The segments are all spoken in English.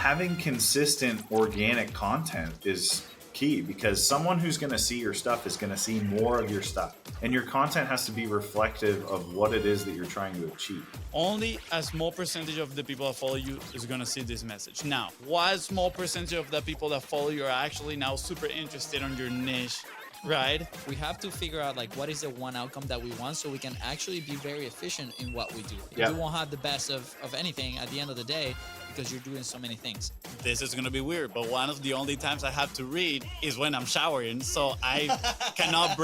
having consistent organic content is key, because someone who's going to see your stuff is going to see more of your stuff, and your content has to be reflective of what it is that you're trying to achieve. Only a small percentage of the people that follow you is going to see this message. Now, what small percentage of the people that follow you are actually now super interested on your niche, right? We have to figure out like what is the one outcome that we want, so we can actually be very efficient in what we do. Yep. You won't have the best of anything at the end of the day, because you're doing so many things. This is gonna be weird, but one of the only times I have to read is when I'm showering. So I cannot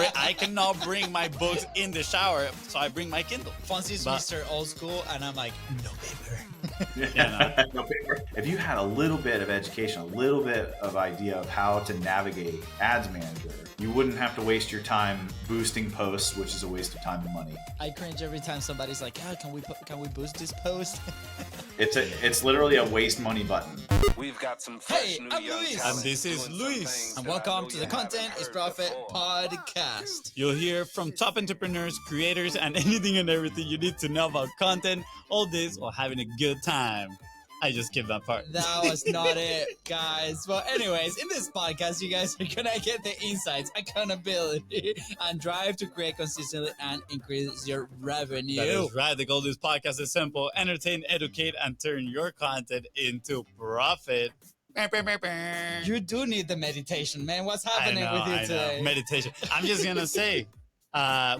bring my books in the shower. So I bring my Kindle. Fonzie's Mr. Old School, and I'm like, no paper. Yeah, no paper. If you had a little bit of education, a little bit of idea of how to navigate Ads Manager, you wouldn't have to waste your time boosting posts, which is a waste of time and money. I cringe every time somebody's like, can we boost this post? It's literally a waste money button. We've got some fresh new I'm young Luis. talent And this is doing some Luis. things And that I welcome know to you the Content haven't is heard Profit before. podcast. You'll hear from top entrepreneurs, creators, and anything and everything you need to know about content. All this while having a good time. I just skipped that part. That was not it, guys. Well, anyways, in this podcast, you guys are gonna get the insights, accountability, and drive to create consistently and increase your revenue. That is right. The goal of this podcast is simple: entertain, educate, and turn your content into profit. You do need the meditation, man. What's happening with you today? Meditation. I'm just gonna say,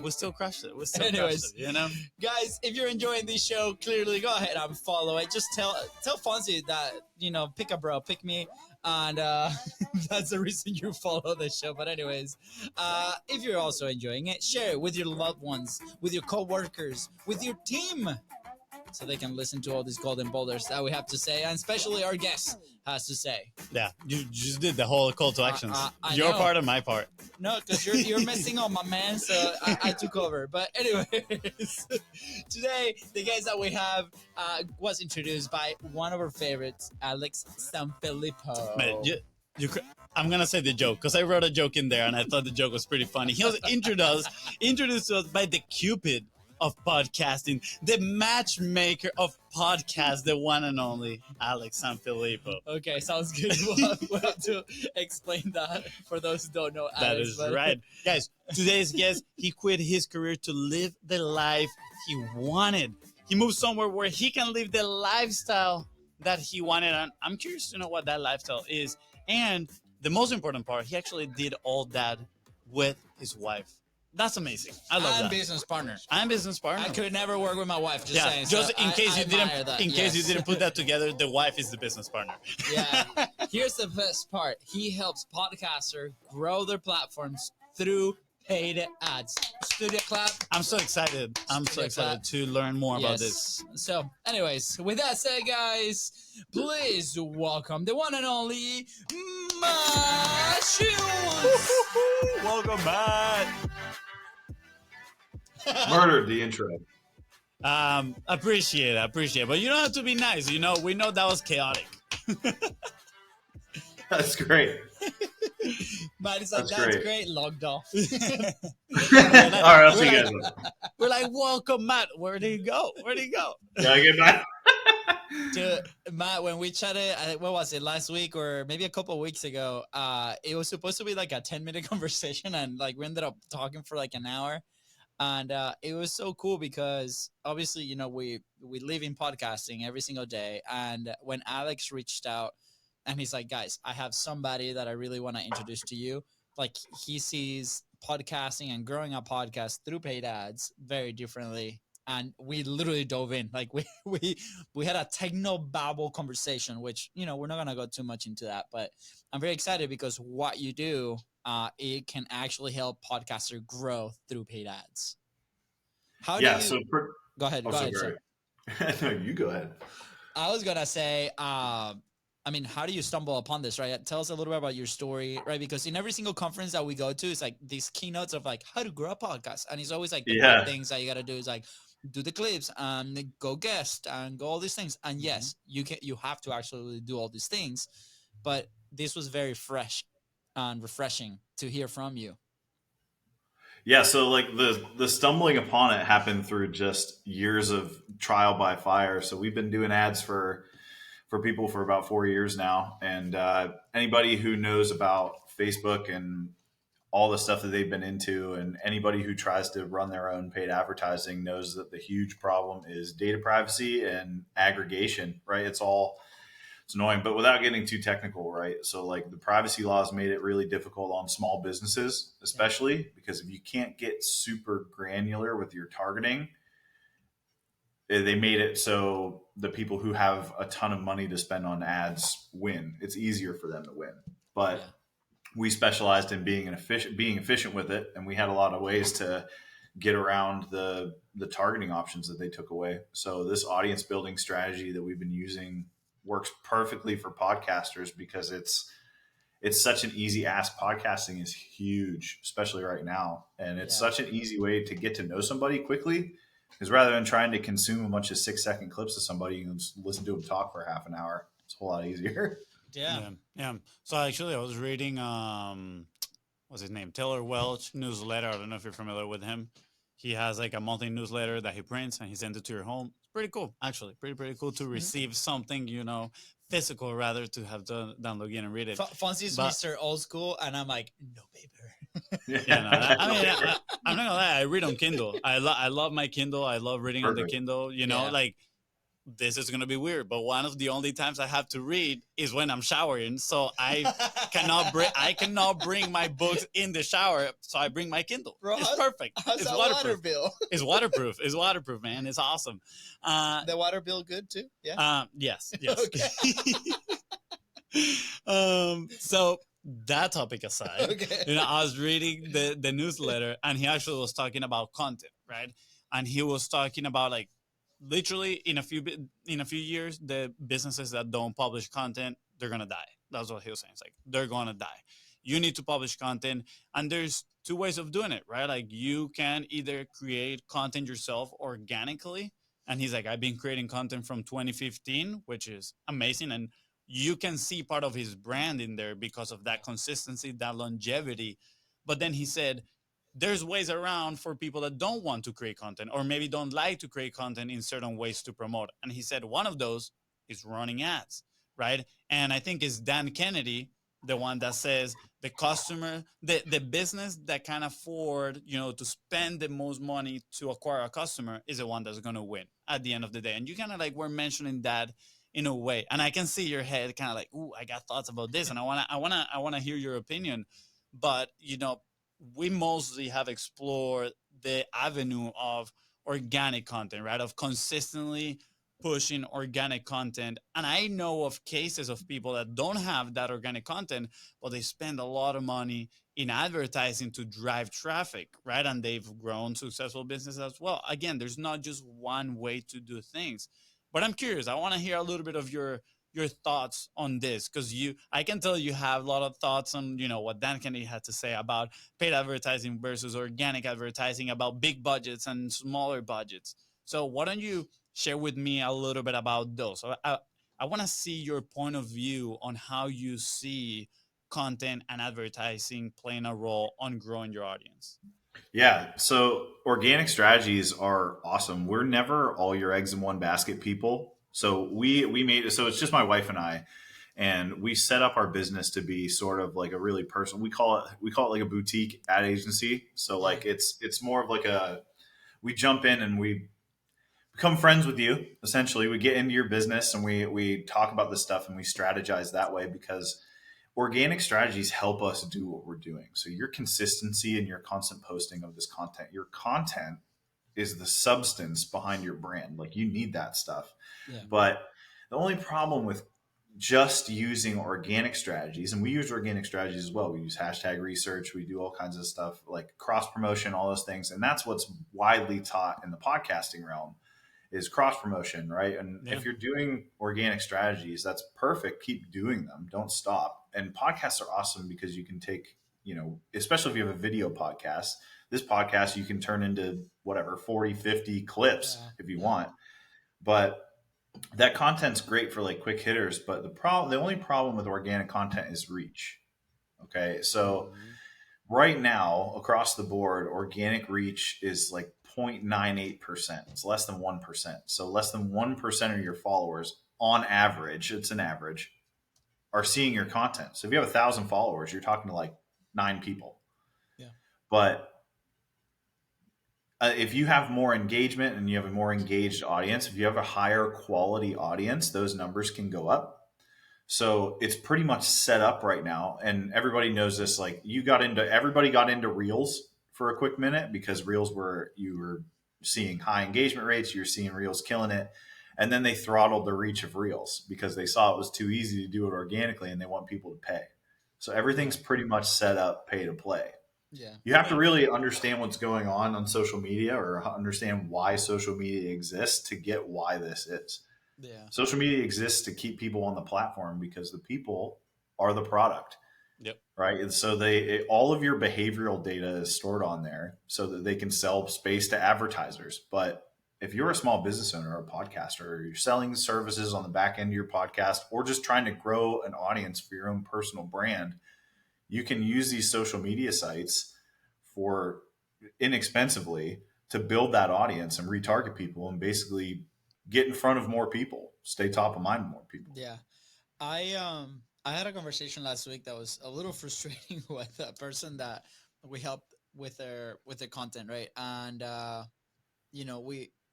we still crushed it. We still Anyways. crushed it, you know? Guys, if you're enjoying this show, clearly go ahead and follow it. Just tell Fonzie that, pick a bro, pick me, and that's the reason you follow the show. But anyways, if you're also enjoying it, share it with your loved ones, with your co-workers, with your team, so they can listen to all these golden boulders that we have to say, and especially our guest has to say. Yeah, you just did the whole call to actions. I Your know. part and my part. No, because you're messing up, my man. So I took over. But anyways, today the guest that we have was introduced by one of our favorites, Alex Sanfilippo. Man, I'm gonna say the joke because I wrote a joke in there and I thought the joke was pretty funny. He was introduced to us by the Cupid of podcasting, the matchmaker of podcasts, the one and only Alex Sanfilippo. Okay, sounds good. We'll have to explain that for those who don't know Alex. That is right. Guys, today's guest, he quit his career to live the life he wanted. He moved somewhere where he can live the lifestyle that he wanted. And I'm curious to know what that lifestyle is. And the most important part, he actually did all that with his wife. That's amazing. I love that. Business partner. I'm business partner. I could never work with my wife. Just saying. Just So in case I you didn't, admire that, case you yes. didn't put that together, the wife is the business partner. Yeah. Here's the best part. He helps podcasters grow their platforms through paid ads. Studio clap. I'm so excited. I'm so excited to learn more about this. So, anyways, with that said, guys, please welcome the one and only Matt Shields. Welcome back. Murdered the intro. Appreciate it. But you don't have to be nice. We know that was chaotic. That's great. Matt is like, That's that's great. Logged off. All right, I'll see you guys later. We're like, welcome, Matt. Where'd he go? Yeah, I get back. Dude, Matt, when we chatted, what was it, last week or maybe a couple of weeks ago, it was supposed to be like a 10-minute conversation, and like we ended up talking for like an hour. And it was so cool because obviously, we live in podcasting every single day. And when Alex reached out and he's like, guys, I have somebody that I really want to introduce to you. Like, he sees podcasting and growing a podcast through paid ads very differently. And we literally dove in. Like, we had a techno-babble conversation, which, we're not going to go too much into that. But I'm very excited because what you do, it can actually help podcasters grow through paid ads. How do you... Go ahead. Sir. No, you go ahead. I was going to say, how do you stumble upon this, right? Tell us a little bit about your story, right? Because in every single conference that we go to, it's like these keynotes of like how to grow a podcast. And it's always like the things that you got to do is like do the clips and go guest and go all these things. And yes, you have to actually do all these things. But this was very fresh and refreshing to hear from you. Yeah, so like the stumbling upon it happened through just years of trial by fire. So we've been doing ads for for people for about 4 years now. And anybody who knows about Facebook and all the stuff that they've been into, and anybody who tries to run their own paid advertising knows that the huge problem is data privacy and aggregation, right? It's annoying, but without getting too technical, right? So like the privacy laws made it really difficult on small businesses, especially because if you can't get super granular with your targeting, they made it so the people who have a ton of money to spend on ads win. It's easier for them to win. But we specialized in being efficient with it, and we had a lot of ways to get around the targeting options that they took away. So this audience building strategy that we've been using works perfectly for podcasters because it's such an easy ask. Podcasting is huge, especially right now, and it's such an easy way to get to know somebody quickly. Because rather than trying to consume a bunch of 6-second clips of somebody, you can just listen to them talk for half an hour. It's a whole lot easier. Yeah. So actually, I was reading, what's his name? Taylor Welch newsletter. I don't know if you're familiar with him. He has like a monthly newsletter that he prints and he sends it to your home. It's pretty cool, actually. Pretty cool to receive something, physical rather to have to download in and read it. Fonzie's Mr. Old School, and I'm like, no paper. I'm not gonna lie. I read on Kindle. I love my Kindle. I love reading on the Kindle. Like this is gonna be weird, but one of the only times I have to read is when I'm showering. So I cannot bring my books in the shower. So I bring my Kindle. Bro, it's perfect. How's it's that waterproof. water bill? It's waterproof. It's waterproof, man. It's awesome. The water bill good too? Yeah. Yes. So that topic aside, I was reading the newsletter, and he actually was talking about content, right? And he was talking about like literally in a few years, the businesses that don't publish content, they're gonna die. That's what he was saying. It's like they're gonna die. You need to publish content, and there's two ways of doing it, right? Like you can either create content yourself organically, and he's like, I've been creating content from 2015, which is amazing, and you can see part of his brand in there because of that consistency, that longevity. But then he said, there's ways around for people that don't want to create content or maybe don't like to create content in certain ways to promote. And he said one of those is running ads, right? And I think it's Dan Kennedy, the one that says the customer, the business that can afford, to spend the most money to acquire a customer is the one that's going to win at the end of the day. And you kind of like were mentioning that in a way, and I can see your head kind of like, ooh, I got thoughts about this, and I wanna hear your opinion. But we mostly have explored the avenue of organic content, right? Of consistently pushing organic content. And I know of cases of people that don't have that organic content, but they spend a lot of money in advertising to drive traffic, right? And they've grown successful businesses as well. Again, there's not just one way to do things. But I'm curious. I want to hear a little bit of your thoughts on this, because I can tell you have a lot of thoughts on what Dan Kennedy had to say about paid advertising versus organic advertising, about big budgets and smaller budgets. So why don't you share with me a little bit about those? I want to see your point of view on how you see content and advertising playing a role on growing your audience. Yeah. So organic strategies are awesome. We're never all your eggs in one basket people. So we made it. So it's just my wife and I, and we set up our business to be sort of like a really personal, we call it like a boutique ad agency. So like it's more of like we jump in and we become friends with you. Essentially, we get into your business and we talk about this stuff and we strategize that way, because organic strategies help us do what we're doing. So your consistency and your constant posting of this content, your content is the substance behind your brand. Like you need that stuff. Yeah. But the only problem with just using organic strategies, and we use organic strategies as well. We use hashtag research. We do all kinds of stuff like cross promotion, all those things. And that's what's widely taught in the podcasting realm is cross promotion, right? And if you're doing organic strategies, that's perfect. Keep doing them. Don't stop. And podcasts are awesome because you can take, especially if you have a video podcast, this podcast you can turn into whatever, 40, 50 clips if you want. But that content's great for like quick hitters. But the only problem with organic content is reach. Okay. So right now across the board, organic reach is like 0.98%. It's less than 1%. So less than 1% of your followers on average, it's an average, are seeing your content. So if you have 1,000 followers, you're talking to like 9 people. Yeah. But if you have more engagement and you have a more engaged audience, if you have a higher quality audience, those numbers can go up. So it's pretty much set up right now. And everybody knows this. Like everybody got into Reels for a quick minute because Reels you were seeing high engagement rates. You're seeing Reels killing it. And then they throttled the reach of Reels because they saw it was too easy to do it organically and they want people to pay. So everything's pretty much set up pay to play. Yeah. You have to really understand what's going on social media or understand why social media exists to get why this is. Yeah. Social media exists to keep people on the platform because the people are the product. Yep. Right. And so all of your behavioral data is stored on there so that they can sell space to advertisers. But if you're a small business owner or a podcaster, or you're selling services on the back end of your podcast, or just trying to grow an audience for your own personal brand, you can use these social media sites for inexpensively to build that audience and retarget people and basically get in front of more people, stay top of mind with more people. Yeah. I had a conversation last week that was a little frustrating with a person that we helped with their content, right? And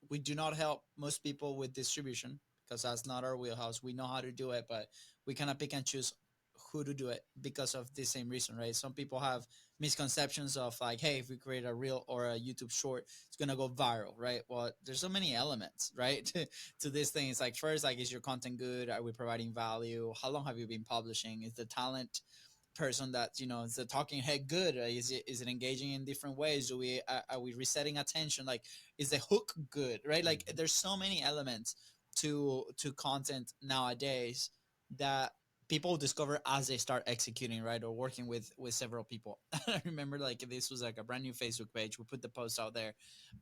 we do not help most people with distribution because that's not our wheelhouse. We know how to do it, but we kind of pick and choose who to do it because of the same reason, right? Some people have misconceptions of like, hey, if we create a reel or a YouTube short, it's gonna go viral, right? Well, there's so many elements, right, to this thing. It's like, first, like, is your content good? Are we providing value? How long have you been publishing? Is the talent person that is the talking head good? Is it engaging in different ways? Do we are we resetting attention? Like, is the hook good, right? Like, there's so many elements to content nowadays that people discover as they start executing, right, or working with several people. I remember, like, this was like a brand new Facebook page. We put the post out there,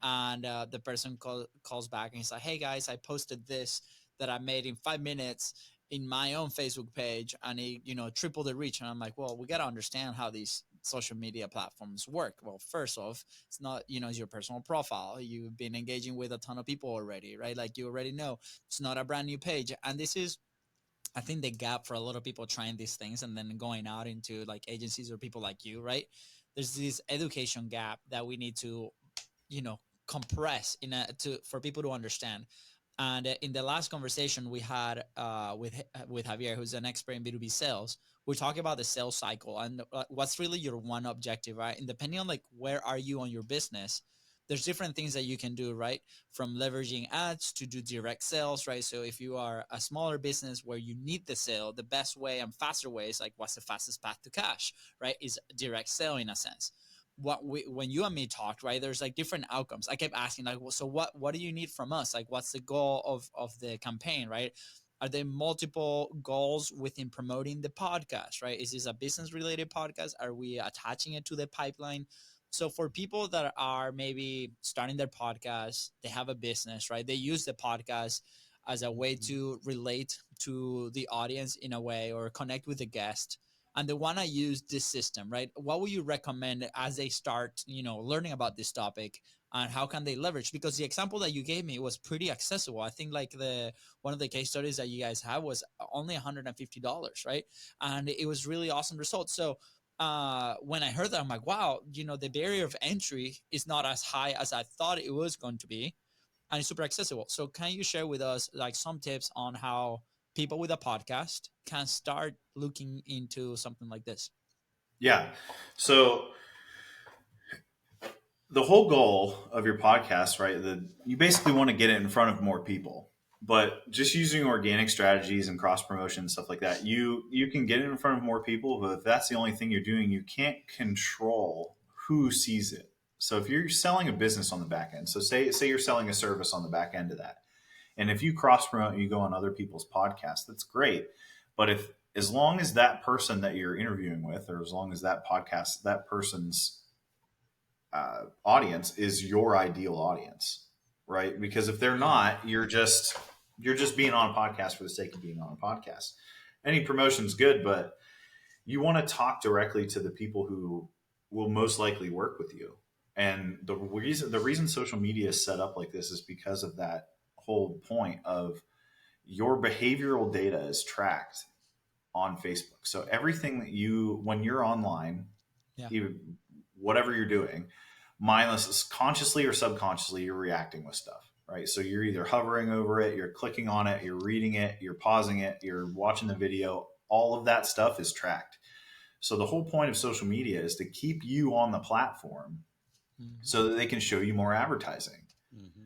and the person calls back and he's like, hey guys, I posted this that I made in 5 minutes in my own Facebook page, and it tripled the reach. And I'm like, well, we got to understand how these social media platforms work. Well, first off, it's not it's your personal profile. You've been engaging with a ton of people already, right? Like, you already know it's not a brand new page. And this is, I think, the gap for a lot of people trying these things and then going out into like agencies or people like you, right? There's this education gap that we need to compress for people to understand. And in the last conversation we had with Javier, who's an expert in B2B sales, we're talking about the sales cycle and what's really your one objective, right? And depending on like where are you on your business, there's different things that you can do, right? From leveraging ads to do direct sales, right? So if you are a smaller business where you need the sale, the best way and faster way is like, what's the fastest path to cash, right? Is direct sale in a sense. When you and me talked, right, there's like different outcomes. I kept asking like, well, so what do you need from us? Like, what's the goal of the campaign, right? Are there multiple goals within promoting the podcast, right? Is this a business related podcast? Are we attaching it to the pipeline? So for people that are maybe starting their podcast, they have a business, right? They use the podcast as a way to relate to the audience in a way, or connect with the guest, and they want to use this system, right? What would you recommend as they start, learning about this topic, and how can they leverage? Because the example that you gave me was pretty accessible. I think like one of the case studies that you guys have was only $150, right? And it was really awesome results. So when I heard that, I'm like, wow, the barrier of entry is not as high as I thought it was going to be, and it's super accessible. So can you share with us like some tips on how people with a podcast can start looking into something like this? Yeah. So the whole goal of your podcast, right? You basically want to get it in front of more people, but just using organic strategies and cross promotion and stuff like that, you can get it in front of more people. But if that's the only thing you're doing, you can't control who sees it. So if you're selling a business on the back end, so say you're selling a service on the back end of that, and if you cross promote and you go on other people's podcasts, that's great. But as long as that person that you're interviewing with, or as long as that podcast, that person's audience is your ideal audience, right? Because if they're not, you're just being on a podcast for the sake of being on a podcast. Any promotion's good, but you want to talk directly to the people who will most likely work with you. And the reason social media is set up like this is because of that whole point of your behavioral data is tracked on Facebook. So everything that when you're online, Yeah. even whatever you're doing, mindless, consciously or subconsciously, you're reacting with stuff, right? So you're either hovering over it, you're clicking on it, you're reading it, you're pausing it, you're watching the video. All of that stuff is tracked. So the whole point of social media is to keep you on the platform so that they can show you more advertising. Mm-hmm.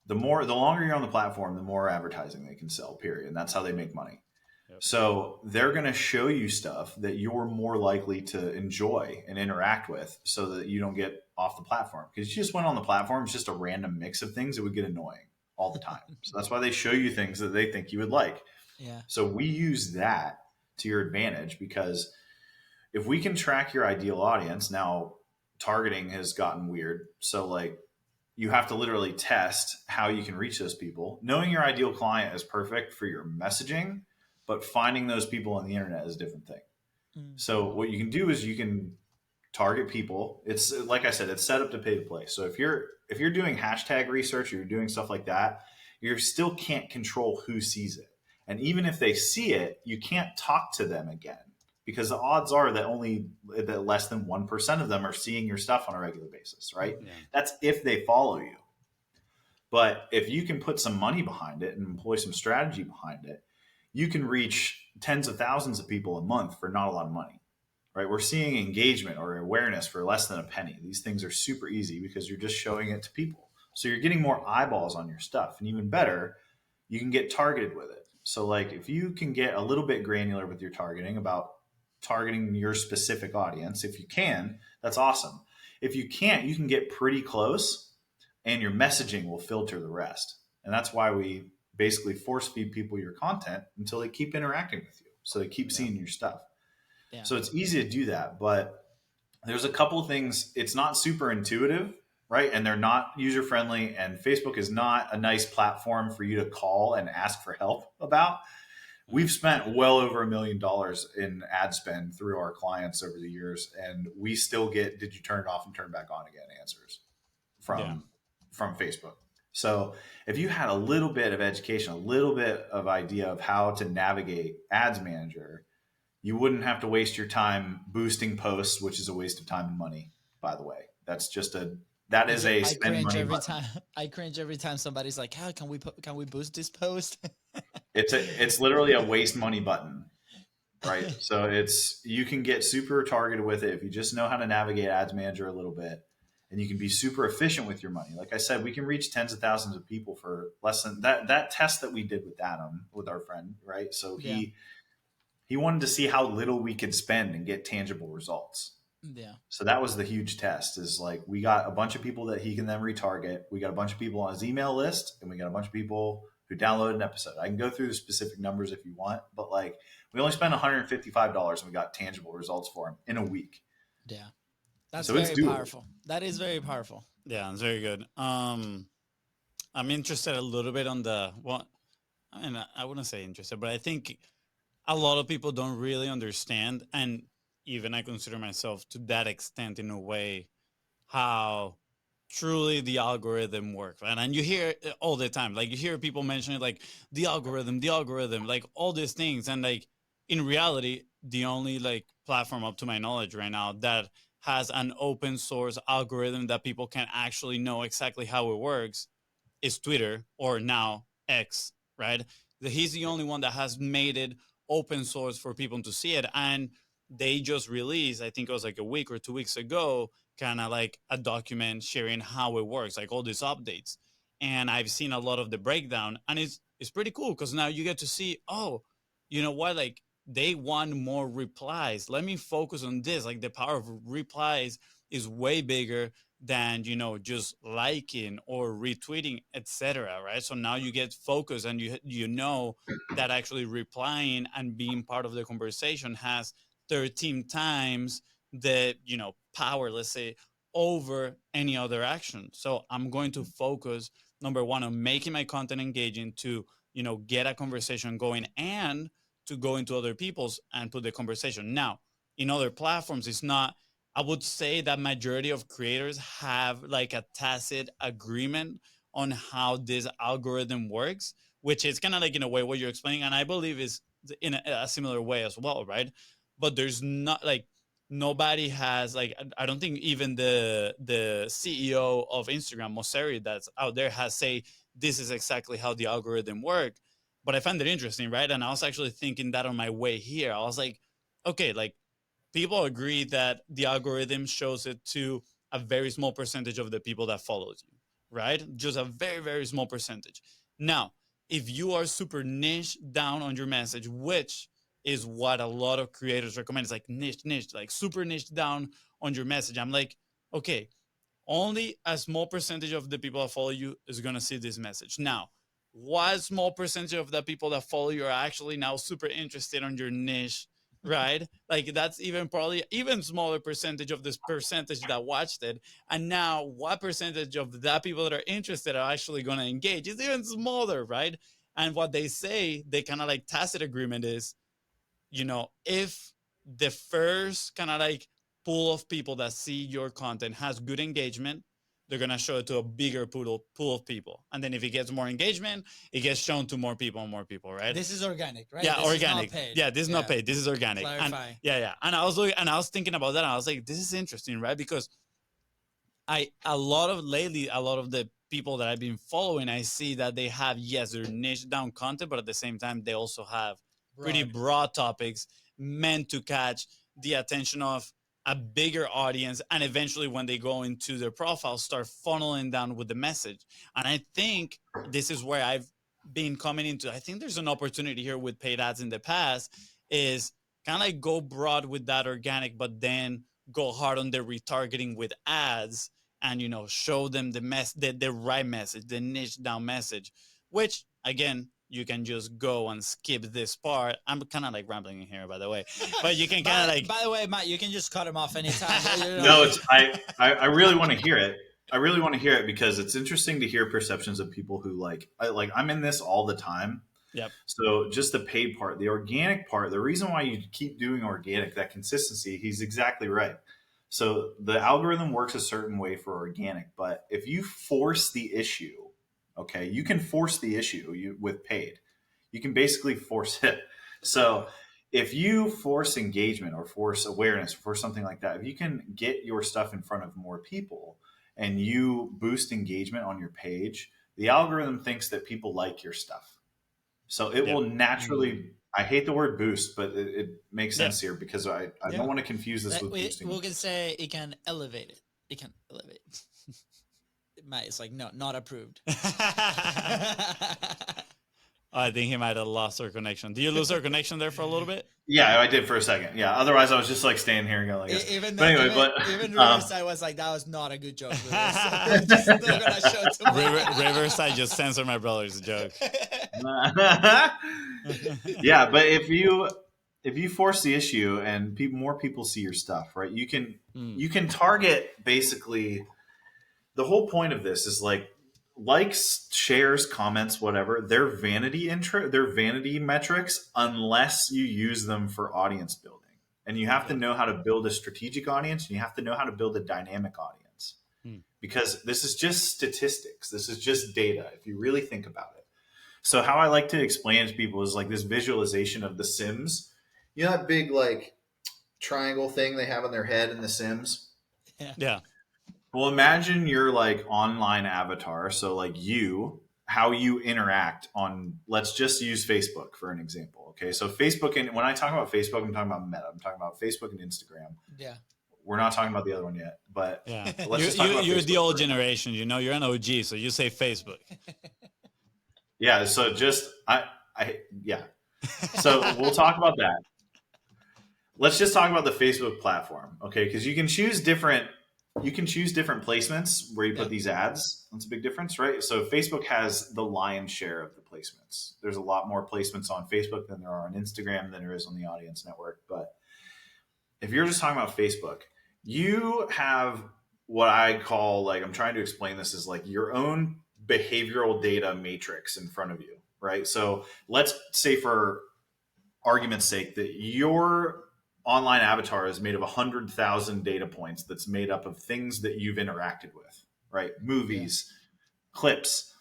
The longer you're on the platform, the more advertising they can sell, period. And that's how they make money. Yep. So they're going to show you stuff that you're more likely to enjoy and interact with so that you don't get off the platform. Because you just went on the platform, it's just a random mix of things that would get annoying all the time. So that's why they show you things that they think you would like. Yeah. So we use that to your advantage, because if we can track your ideal audience, now targeting has gotten weird. So like you have to literally test how you can reach those people. Knowing your ideal client is perfect for your messaging, but finding those people on the internet is a different thing. So what you can do is you can target people. It's like I said, it's set up to pay to play. So if you're doing hashtag research or you're doing stuff like that, you still can't control who sees it. And even if they see it, you can't talk to them again, because the odds are that less than 1% of them are seeing your stuff on a regular basis, right? Yeah. That's if they follow you. But if you can put some money behind it and employ some strategy behind it, you can reach tens of thousands of people a month for not a lot of money, right? We're seeing engagement or awareness for less than a penny. These things are super easy because you're just showing it to people. So you're getting more eyeballs on your stuff. And even better, you can get targeted with it. So like if you can get a little bit granular with your targeting about targeting your specific audience, if you can, that's awesome. If you can't, you can get pretty close and your messaging will filter the rest. And that's why we basically force feed people your content until they keep interacting with you. So they keep seeing your stuff. Yeah. So it's easy to do that, but there's a couple of things. It's not super intuitive, right? And they're not user friendly, and Facebook is not a nice platform for you to call and ask for help about. We've spent well over $1 million in ad spend through our clients over the years, and we still get, did you turn it off and turn back on again answers from Facebook. So if you had a little bit of education, a little bit of idea of how to navigate Ads Manager, you wouldn't have to waste your time boosting posts, which is a waste of time and money, by the way. That's just that is a spend money button. I cringe every time somebody's like, "How can we boost this post?" It's literally a waste money button, right? So you can get super targeted with it if you just know how to navigate Ads Manager a little bit, and you can be super efficient with your money. Like I said, we can reach tens of thousands of people for less than that test that we did with Adam, with our friend, right? So he wanted to see how little we could spend and get tangible results. Yeah. So that was the huge test, is like we got a bunch of people that he can then retarget. We got a bunch of people on his email list, and we got a bunch of people who downloaded an episode. I can go through the specific numbers if you want, but like we only spent $155 and we got tangible results for him in a week. Yeah. That's So very it's doable. powerful. That is very powerful. Yeah, it's very good. I'm interested a little bit on I wouldn't say interested, but I think a lot of people don't really understand, and even I consider myself to that extent in a way, how truly the algorithm works. And you hear it all the time. Like you hear people mention it, like the algorithm, like all these things. And like in reality, the only like platform up to my knowledge right now that has an open source algorithm that people can actually know exactly how it works is Twitter, or now X, right? He's the only one that has made it open source for people to see it. And they just released, I think it was like a week or 2 weeks ago, kind of like a document sharing how it works, like all these updates. And I've seen a lot of the breakdown, and it's pretty cool because now you get to see, oh, you know what, like they want more replies. Let me focus on this. Like the power of replies is way bigger than, you know, just liking or retweeting, etc. Right? So now you get focused, and you know that actually replying and being part of the conversation has 13 times the, you know, power, let's say, over any other action. So I'm going to focus, number one, on making my content engaging to, you know, get a conversation going, and to go into other people's and put the conversation. Now, in other platforms, it's not, I would say that majority of creators have like a tacit agreement on how this algorithm works, which is kind of like in a way what you're explaining, and I believe is in a similar way as well, right? But there's not like nobody has like I don't think even the CEO of Instagram, Mosseri, that's out there has say this is exactly how the algorithm work. But I find it interesting, right? And I was actually thinking that on my way here. I was like, okay, like people agree that the algorithm shows it to a very small percentage of the people that follows you, right? Just a very, very small percentage. Now, if you are super niche down on your message, which is what a lot of creators recommend, it's like niche, like super niche down on your message. I'm like, okay, only a small percentage of the people that follow you is going to see this message. Now, what small percentage of the people that follow you are actually now super interested on your niche, right? Like that's even probably even smaller percentage of this percentage that watched it. And now what percentage of the people that are interested are actually going to engage is even smaller, right? And what they say, they kind of like tacit agreement is, if the first kind of like pool of people that see your content has good engagement, they're going to show it to a bigger pool of people. And then if it gets more engagement, it gets shown to more people and more people, right? This is organic, right? Yeah, this organic. Is not paid. Yeah, this is not paid. This is organic. Clarify. And, yeah. And I was thinking about that. And I was like, this is interesting, right? Because a lot of the people that I've been following, I see that they have, yes, their niche down content, but at the same time, they also have pretty broad topics meant to catch the attention of a bigger audience, and eventually when they go into their profile start funneling down with the message. And I think this is where I've been coming into, I think there's an opportunity here with paid ads in the past, is kind of like go broad with that organic, but then go hard on the retargeting with ads, and show them the right message, the niche down message, which again, you can just go and skip this part. I'm kind of like rambling in here, by the way, but you can kind of like. By the way, Matt, you can just cut him off anytime. No, I really want to hear it. I really want to hear it because it's interesting to hear perceptions of people who I'm in this all the time. Yep. So just the paid part, the organic part, the reason why you keep doing organic, that consistency, he's exactly right. So the algorithm works a certain way for organic, but if you force the issue, okay, you can force the issue with paid. You can basically force it. So if you force engagement or force awareness or force something like that, if you can get your stuff in front of more people and you boost engagement on your page, the algorithm thinks that people like your stuff. So it will naturally, I hate the word boost, but it makes sense here because I don't want to confuse this with boosting. We can say it can elevate it. It can elevate. Matt, it's like, no, not approved. I think he might have lost our connection. Do you lose our connection there for a little bit? Yeah, I did for a second. Yeah, otherwise I was just like staying here and going like this. Even Riverside was like, that was not a good joke. I'm just not gonna show too Riverside just censored my brother's joke. Yeah, but if you force the issue and more people see your stuff, right? You can target basically. The whole point of this is likes, shares, comments, whatever. They're vanity metrics unless you use them for audience building. And you have to know how to build a strategic audience, and you have to know how to build a dynamic audience. Because this is just statistics. This is just data if you really think about it. So how I like to explain it to people is like this visualization of The Sims. You know that big triangle thing they have on their head in The Sims? Yeah. Well, imagine your online avatar. So how you interact on, let's just use Facebook for an example. Okay. So Facebook, and when I talk about Facebook, I'm talking about Meta. I'm talking about Facebook and Instagram. Yeah. We're not talking about the other one yet, but yeah. Let's just talk about you're Facebook the old first. generation, you're an OG. So you say Facebook. Yeah. So yeah. So we'll talk about that. Let's just talk about the Facebook platform. Okay. Because you can choose different placements where you put these ads. That's a big difference, right? So Facebook has the lion's share of the placements. There's a lot more placements on Facebook than there are on Instagram than there is on the Audience Network. But if you're just talking about Facebook, you have what I call, I'm trying to explain this as your own behavioral data matrix in front of you, right? So let's say for argument's sake that your online avatar is made of 100,000 data points that's made up of things that you've interacted with, right? Movies, clips,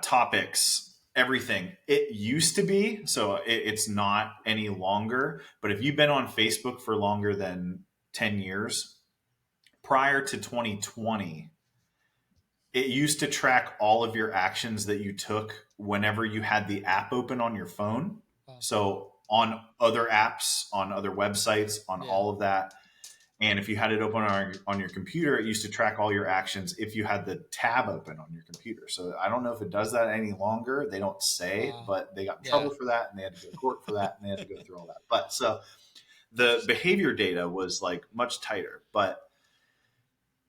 topics, everything. It used to be, so it's not any longer. But if you've been on Facebook for longer than 10 years, prior to 2020, it used to track all of your actions that you took whenever you had the app open on your phone. Wow. So on other apps, on other websites, on Yeah. all of that. And if you had it open on your computer, it used to track all your actions if you had the tab open on your computer. So I don't know if it does that any longer. They don't say, Wow. but they got in Yeah. trouble for that, and they had to go to court for that, and they had to go through all that. But so the behavior data was like much tighter. But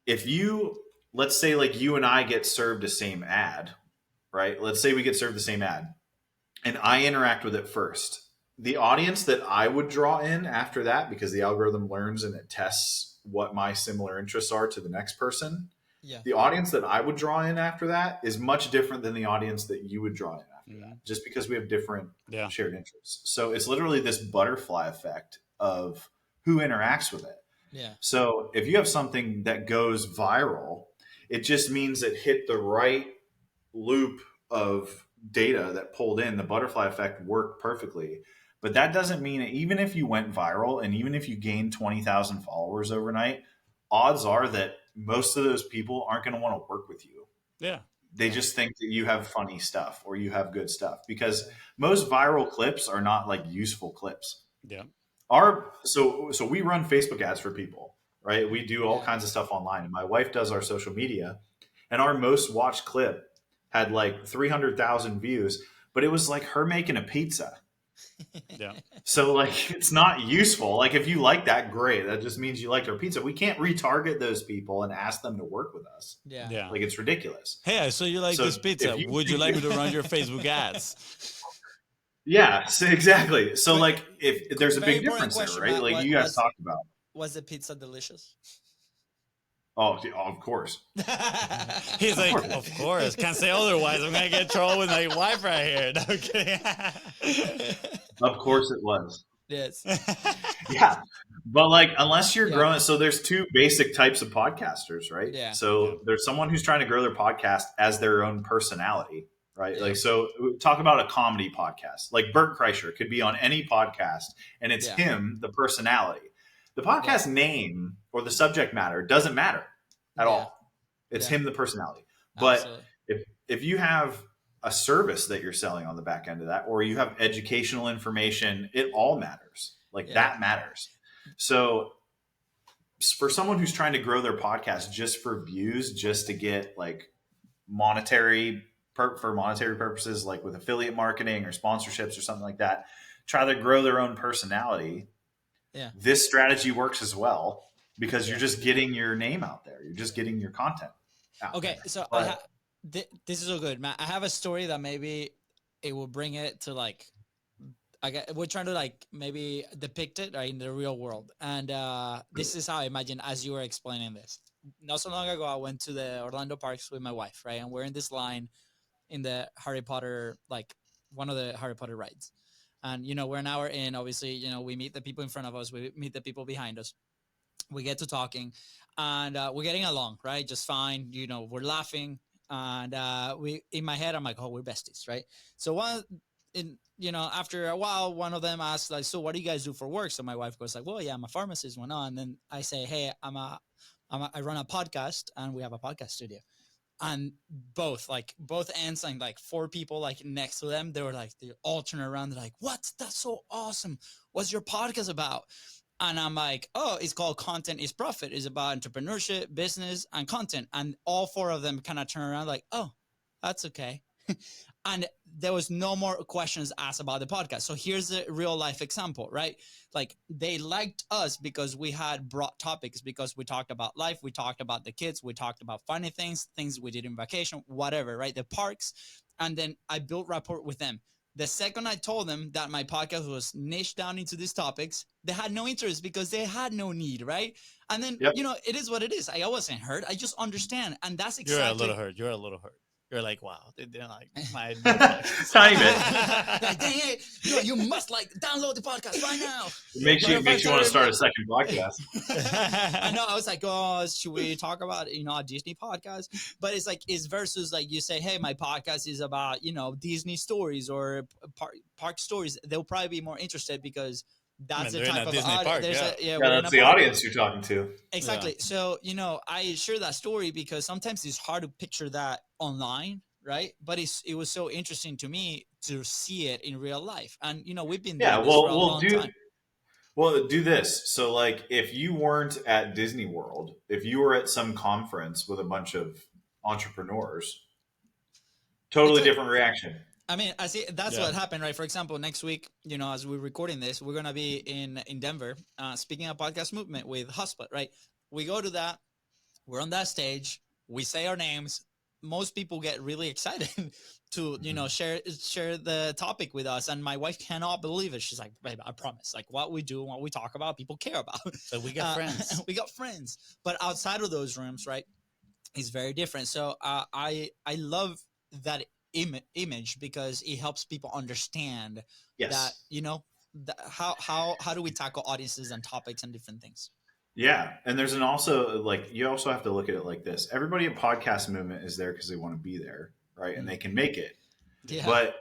if you, let's say like you and I get served the same ad, right? Let's say we get served the same ad and I interact with it first. The audience that I would draw in after that, because the algorithm learns and it tests what my similar interests are to the next person. Yeah. The audience that I would draw in after that is much different than the audience that you would draw in after that, just because we have different Yeah. shared interests. So it's literally this butterfly effect of who interacts with it. Yeah. So if you have something that goes viral, it just means it hit the right loop of data that pulled in. The butterfly effect worked perfectly. But that doesn't mean, even if you went viral and even if you gained 20,000 followers overnight, odds are that most of those people aren't going to want to work with you. Yeah. They just think that you have funny stuff or you have good stuff, because most viral clips are not like useful clips. Yeah. So we run Facebook ads for people, right? We do all Yeah. kinds of stuff online, and my wife does our social media, and our most watched clip had like 300,000 views, but it was like her making a pizza. Yeah. So like, it's not useful. Like, if you like that, great. That just means you liked our pizza. We can't retarget those people and ask them to work with us. Yeah. Yeah. Like, it's ridiculous. Hey, I saw you like So this pizza. if you- Would you like me to run your Facebook ads? Yeah, so exactly. So But- like, if there's a Very big important difference there, question, right? Matt. Like What you guys was- talked about. Was the pizza delicious? Oh, of course. He's like, of course. Can't say otherwise. I'm gonna get in trouble with my wife right here. No, I'm kidding. Of course it was. Yes. Yeah. But like, unless you're Yeah. growing, so there's two basic types of podcasters, right? Yeah. So Yeah. there's someone who's trying to grow their podcast as their own personality, right? Yeah. Like, so talk about a comedy podcast. Like Bert Kreischer could be on any podcast, and it's Yeah. him, the personality. The podcast name or the subject matter doesn't matter at Yeah. all. It's Yeah. him, the personality. But Absolutely. if you have a service that you're selling on the back end of that, or you have educational information, it all matters. Like, Yeah. that matters. So for someone who's trying to grow their podcast just for views, just to get like for monetary purposes, like with affiliate marketing or sponsorships or something like that, try to grow their own personality. Yeah. This strategy works as well, because you're Yeah. just getting your name out there. You're just getting your content out Okay, there. so But- this is so good, Matt. I have a story that maybe it will bring it to like, we're trying to like maybe depict it right, in the real world, and this is how I imagine as you were explaining this. Not so long ago, I went to the Orlando parks with my wife, right, and we're in this line in the Harry Potter, like one of the Harry Potter rides, and we're an hour in. Obviously, we meet the people in front of us, we meet the people behind us. We get to talking, and we're getting along, right? Just fine. We're laughing, and we in my head, I'm like, oh, we're besties, right? So after a while, one of them asks, like, so what do you guys do for work? So my wife goes like, well, yeah, I'm a pharmacist. Went on, and then I say, hey, I run a podcast, and we have a podcast studio. And both ends, and like four people like next to them, they all turn around. They're like, what? That's so awesome. What's your podcast about? And I'm like, oh, it's called Content is Profit. It's about entrepreneurship, business, and content. And all four of them kind of turn around like, oh, that's okay. And there was no more questions asked about the podcast. So here's a real life example, right? Like, they liked us because we had brought topics, because we talked about life, we talked about the kids, we talked about funny things we did in vacation, whatever, right? The parks. And then I built rapport with them. The second I told them that my podcast was niched down into these topics, they had no interest because they had no need, right? And then, Yep. it is what it is. I wasn't hurt. I just understand. And that's You're a exactly... little hurt. You're a little hurt. you're like, wow, they didn't like my Tiny bit. Like, dang it, you must like download the podcast right now. It makes you want to start a second podcast. I know. I was like, oh, should we talk about a Disney podcast? But it's versus like you say, hey, my podcast is about Disney stories or park stories. They'll probably be more interested because that's the they're in type a of Disney park, there's yeah. we're in That's a the park. audience you're talking to. Exactly. So, I share that story because sometimes it's hard to picture that online, right? But it was so interesting to me to see it in real life. And, we've been doing this for a long time. Well, do this. So, like, if you weren't at Disney World, if you were at some conference with a bunch of entrepreneurs, totally different reaction. I mean, I see that's Yeah. what happened, right? For example, next week, as we're recording this, we're gonna be in Denver, speaking of podcast movement with Hotspot, right? We go to that, we're on that stage, we say our names. Most people get really excited to share the topic with us, and my wife cannot believe it. She's like, "Babe, I promise, like what we do, what we talk about, people care about." So we got friends. We got friends, but outside of those rooms, right, it's very different. So I love that image because it helps people understand Yes. that how do we tackle audiences and topics and different things. Yeah. And there's you also have to look at it like this. Everybody at Podcast Movement is there because they want to be there, right? And they can make it. Yeah. But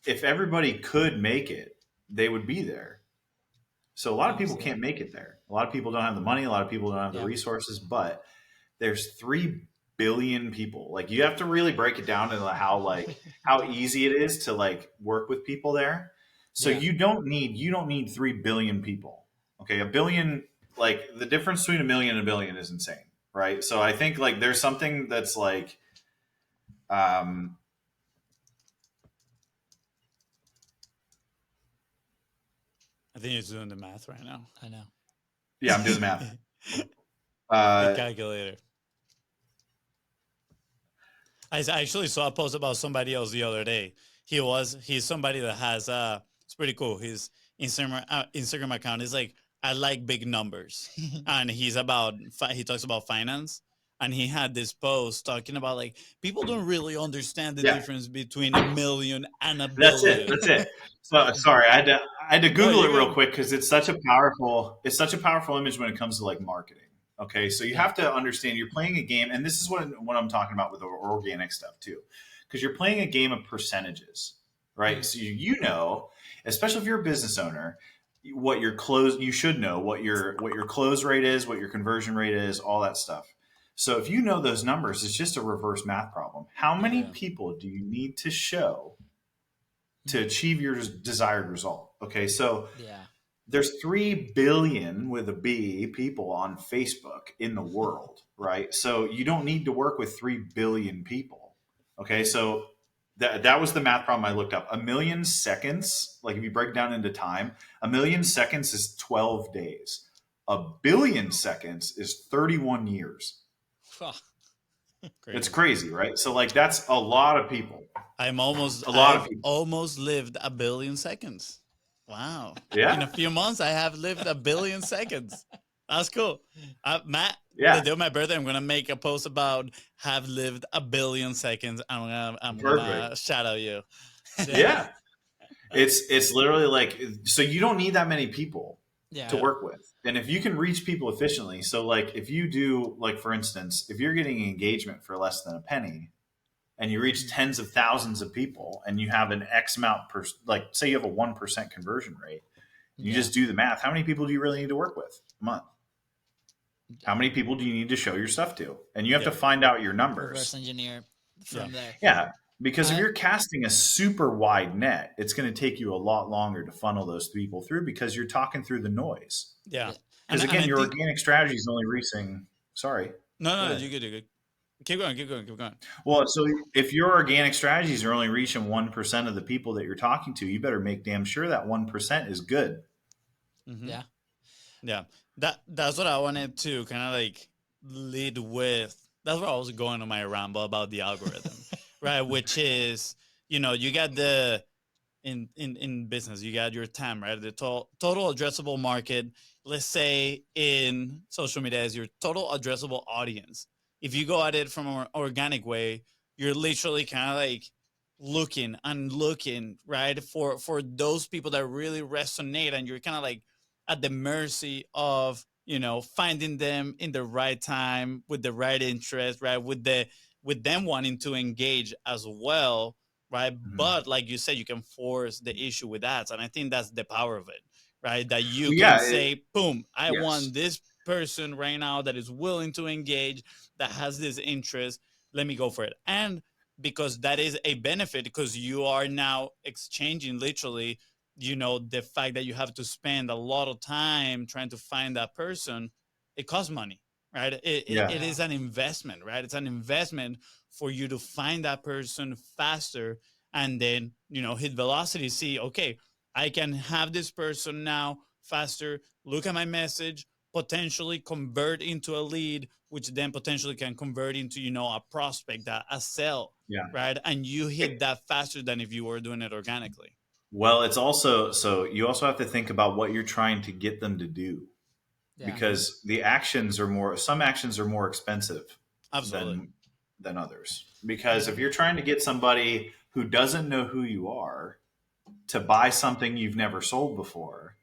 if everybody could make it, they would be there. So a lot of people can't make it there. A lot of people don't have the money. A lot of people don't have the resources. But there's 3 billion people. Like, you have to really break it down to how easy it is to like work with people there. So you don't need 3 billion people. Okay, a billion. Like, the difference between a million and a billion is insane, right? So I think like there's something that's like, I think you're doing the math right now. I know. yeah, I'm doing the math. The calculator. I actually saw a post about somebody else the other day. He's somebody that has it's pretty cool. His Instagram account is like, I like big numbers, and he talks about finance, and he had this post talking about like people don't really understand the difference between a million and a billion. That's it. So sorry, I had to Google it real quick because it's such a powerful image when it comes to like marketing. Okay, so you have to understand you're playing a game, and this is what I'm talking about with the organic stuff too, because you're playing a game of percentages, right? So especially if you're a business owner, you should know what your close rate is, what your conversion rate is, all that stuff. So if you know those numbers, it's just a reverse math problem. How many people do you need to show to achieve your desired result? Okay, so there's 3 billion with a B people on Facebook in the world, right? So you don't need to work with 3 billion people. Okay, so that was the math problem I looked up. 1 million seconds, like if you break it down into time, 1 million seconds is 12 days. 1 billion seconds is 31 years. It's crazy, right? So like that's a lot of people. I've almost lived 1 billion seconds. Wow. Yeah. In a few months, I have lived 1 billion seconds. That's cool. Matt, Yeah. the day of my birthday, I'm going to make a post about have lived 1 billion seconds. I'm gonna shout out you. Yeah. It's literally like, so you don't need that many people to work with. And if you can reach people efficiently, so like if you do, like for instance, if you're getting engagement for less than a penny and you reach tens of thousands of people and you have an X amount like say you have a 1% conversion rate, you just do the math. How many people do you really need to work with a month? How many people do you need to show your stuff to? And you have to find out your numbers. Reverse engineer from there. Yeah. Because if you're casting a super wide net, it's going to take you a lot longer to funnel those people through because you're talking through the noise. Yeah. Because again, your organic strategy is only reaching. Sorry. No, you're good. Keep going. Well, so if your organic strategies are only reaching 1% of the people that you're talking to, you better make damn sure that 1% is good. Mm-hmm. Yeah. That's what I wanted to kind of like lead with. That's where I was going on my ramble about the algorithm, right? Which is, you got in business, you got your TAM, right? The total addressable market. Let's say in social media is your total addressable audience. If you go at it from an organic way, you're literally kind of like looking and looking, right, for those people that really resonate, and you're kind of like at the mercy of, you know, finding them in the right time with the right interest, right, with them wanting to engage as well, right? Mhm. But like you said, you can force the issue with ads, and I think that's the power of it, right? That you Well, can yeah, say, boom, I yes. want this person right now that is willing to engage, that has this interest, let me go for it. And because that is a benefit, because you are now exchanging literally, you know, the fact that you have to spend a lot of time trying to find that person, it costs money, right? Yeah. It is an investment, right? It's an investment for you to find that person faster, and then, you know, hit velocity, see, okay, I can have this person now faster, look at my message, potentially convert into a lead, which then potentially can convert into, you know, a prospect, that a sale, Yeah. right? And you hit that faster than if you were doing it organically. Well, it's also, so you also have to think about what you're trying to get them to do, Yeah. because the actions are more, some actions are more expensive Absolutely. than others. Because if you're trying to get somebody who doesn't know who you are to buy something you've never sold before,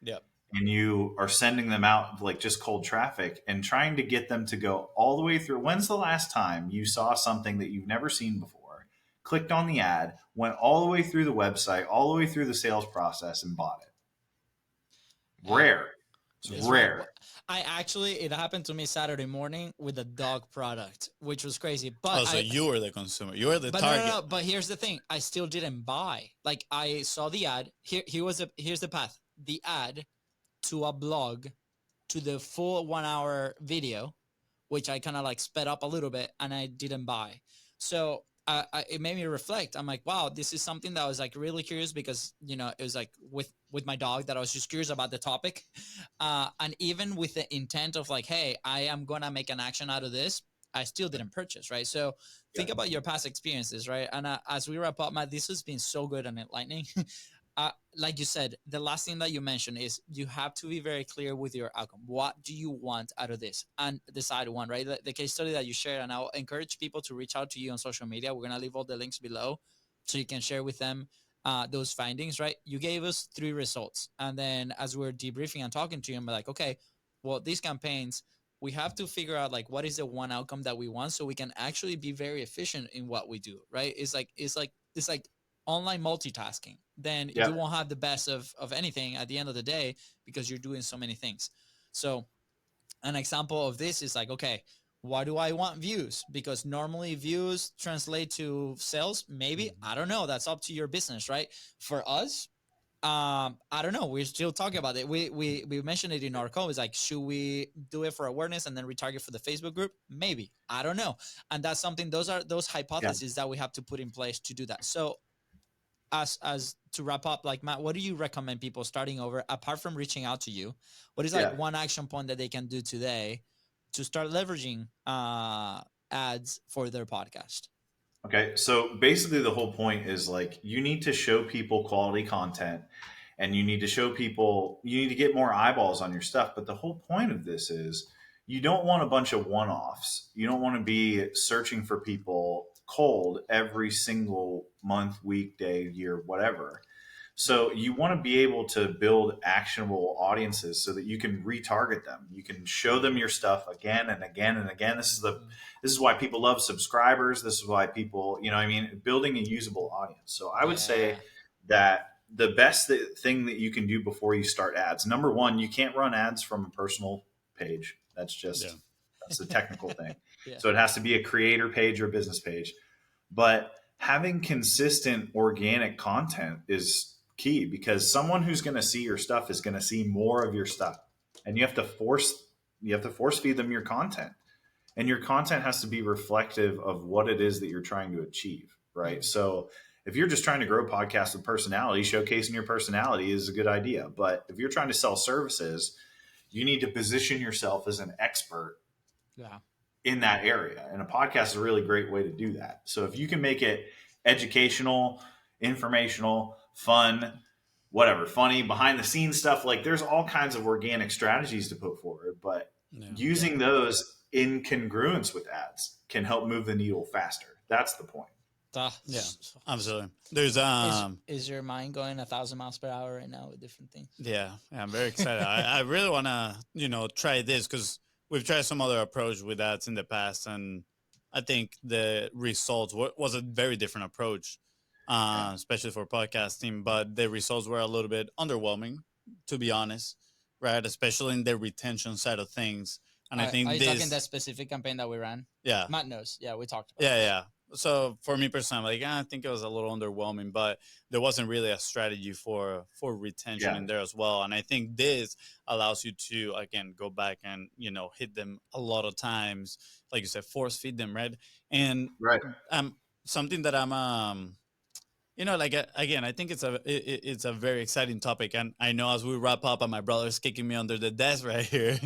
Yep. and you are sending them out like just cold traffic and trying to get them to go all the way through. When's the last time you saw something that you've never seen before, clicked on the ad, went all the way through the website, all the way through the sales process, and bought it? Yeah. Rare. It's It's rare. rare. I actually, it happened to me Saturday morning with a dog product, which was crazy. But Oh, so you were the consumer, you were the but target. no. But here's the thing: I still didn't buy. Like I saw the ad. Here's the path: the ad to a blog to the full 1 hour video, which I kind of like sped up a little bit, and I didn't buy. So it made me reflect. I'm like, wow, this is something that I was like really curious, because you know it was like with my dog, that I was just curious about the topic, and even with the intent of like, hey, I am gonna make an action out of this, I still didn't purchase, right? So think Yeah. about your past experiences, right? And as we wrap up, Matt, this has been so good and enlightening. Like you said, the last thing that you mentioned is you have to be very clear with your outcome. What do you want out of this? And decide one, right? The case study that you shared, and I'll encourage people to reach out to you on social media. We're going to leave all the links below so you can share with them those findings, right? You gave us 3 results. And then as we're debriefing and talking to you, I'm like, okay, well, these campaigns, we have to figure out like what is the one outcome that we want so we can actually be very efficient in what we do, right? It's like online multitasking, then Yeah. you won't have the best of anything at the end of the day, because you're doing so many things. So an example of this is like, okay, why do I want views? Because normally views translate to sales. Maybe, I don't know. That's up to your business, right? For us, I don't know. We're still talking about it. We mentioned it in our call. It's like, should we do it for awareness and then retarget for the Facebook group? Maybe. I don't know. And that's something, those are those hypotheses that we have to put in place to do that. So as to wrap up, like Matt, what do you recommend people starting over, apart from reaching out to you? What is like Yeah. one action point that they can do today to start leveraging ads for their podcast? Okay. So basically, the whole point is like you need to show people quality content, and you need to show people, you need to get more eyeballs on your stuff. But the whole point of this is you don't want a bunch of one offs. You don't want to be searching for people cold every single month, week, day, year, whatever. So you want to be able to build actionable audiences so that you can retarget them. You can show them your stuff again and again and again. This is why people love subscribers. This is why people, you know, what I mean, building a usable audience. So I would say that the best thing that you can do before you start ads, number one, you can't run ads from a personal page. That's just Yeah. that's the technical thing. Yeah. So it has to be a creator page or a business page. But having consistent organic content is key, because someone who's going to see your stuff is going to see more of your stuff, and you have to force feed them your content, and your content has to be reflective of what it is that you're trying to achieve, right? So if you're just trying to grow podcasts with personality, showcasing your personality is a good idea. But if you're trying to sell services, you need to position yourself as an expert Yeah. in that area. And a podcast is a really great way to do that. So if you can make it educational, informational, fun, whatever, funny, behind the scenes stuff, like there's all kinds of organic strategies to put forward, but using those in congruence with ads can help move the needle faster. That's the point. Yeah, absolutely. There's Is your mind going 1,000 miles per hour right now with different things? yeah, I'm very excited. I really want to, try this because we've tried some other approach with ads in the past, and I think the results was a very different approach, especially for podcasting. But the results were a little bit underwhelming, to be honest, right? Especially in the retention side of things. And I think are you this, talking that specific campaign that we ran? yeah, Matt knows. Yeah, we talked about yeah. So for me personally, like I think it was a little underwhelming, but there wasn't really a strategy for retention Yeah. in there as well. And I think this allows you to again go back and hit them a lot of times, like you said, force feed them, right? And Right. something that I'm again, I think it's a very exciting topic, and I know as we wrap up, and my brother's kicking me under the desk right here.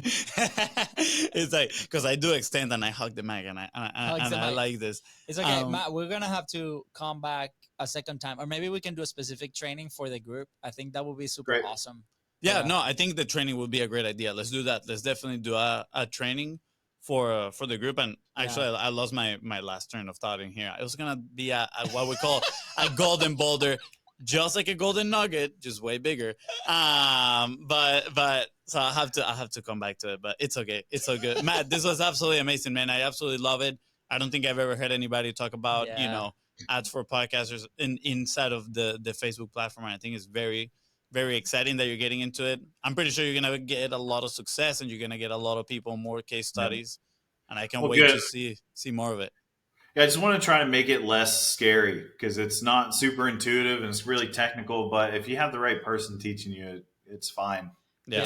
It's like because I do extend and I hug the mic, and I like this. It's okay, Matt. We're gonna have to come back a second time, or maybe we can do a specific training for the group. I think that would be super Great. awesome. Yeah, no, I think the training would be a great idea. Let's do that. Let's definitely do a training for the group. And actually, I lost my last train of thought in here. It was gonna be a what we call a golden boulder, just like a golden nugget, just way bigger. But so I have to come back to it. But it's okay. It's so good, Matt. This was absolutely amazing, man. I absolutely love it. I don't think I've ever heard anybody talk about ads for podcasters inside of the Facebook platform. And I think it's very, very exciting that you're getting into it. I'm pretty sure you're gonna get a lot of success, and you're gonna get a lot of people, more case studies, and I can't wait to see more of it. Yeah, I just want to try to make it less scary because it's not super intuitive and it's really technical. But if you have the right person teaching you, it's fine. Yeah,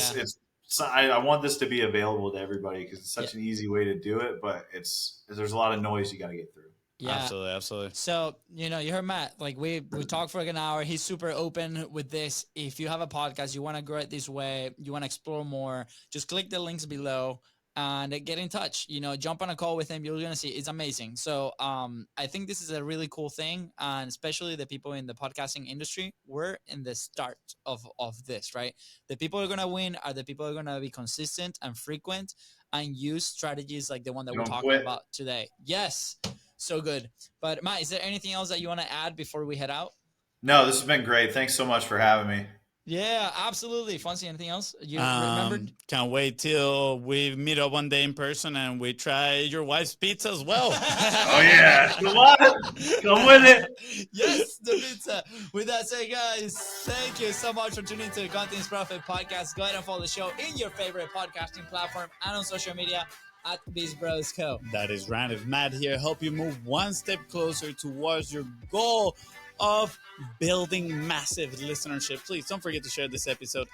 I want this to be available to everybody because it's such an easy way to do it. But there's a lot of noise you got to get through. Yeah, absolutely. So you heard Matt. Like we talked for like an hour. He's super open with this. If you have a podcast, you want to grow it this way, you want to explore more, just click the links below and get in touch. Jump on a call with him. You're gonna see it's amazing. So I think this is a really cool thing, and especially the people in the podcasting industry. We're in the start of this, right? The people who are gonna win are the people who are gonna be consistent and frequent and use strategies like the one that we're talking about today. Yes. So good. But Matt, is there anything else that you want to add before we head out? No, this has been great. Thanks so much for having me. Yeah, absolutely. Fonzie, anything else you remembered? Can't wait till we meet up one day in person and we try your wife's pizza as well. Oh yeah, come with it. Yes, the pizza. With that said, guys, thank you so much for tuning to the Contents Profit Podcast. Go ahead and follow the show in your favorite podcasting platform and on social media at Biz Bros Co. That is right. If Matt here help you move one step closer towards your goal of building massive listenership, please don't forget to share this episode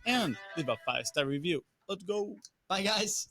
and leave a 5-star review. Let's go. Bye, guys.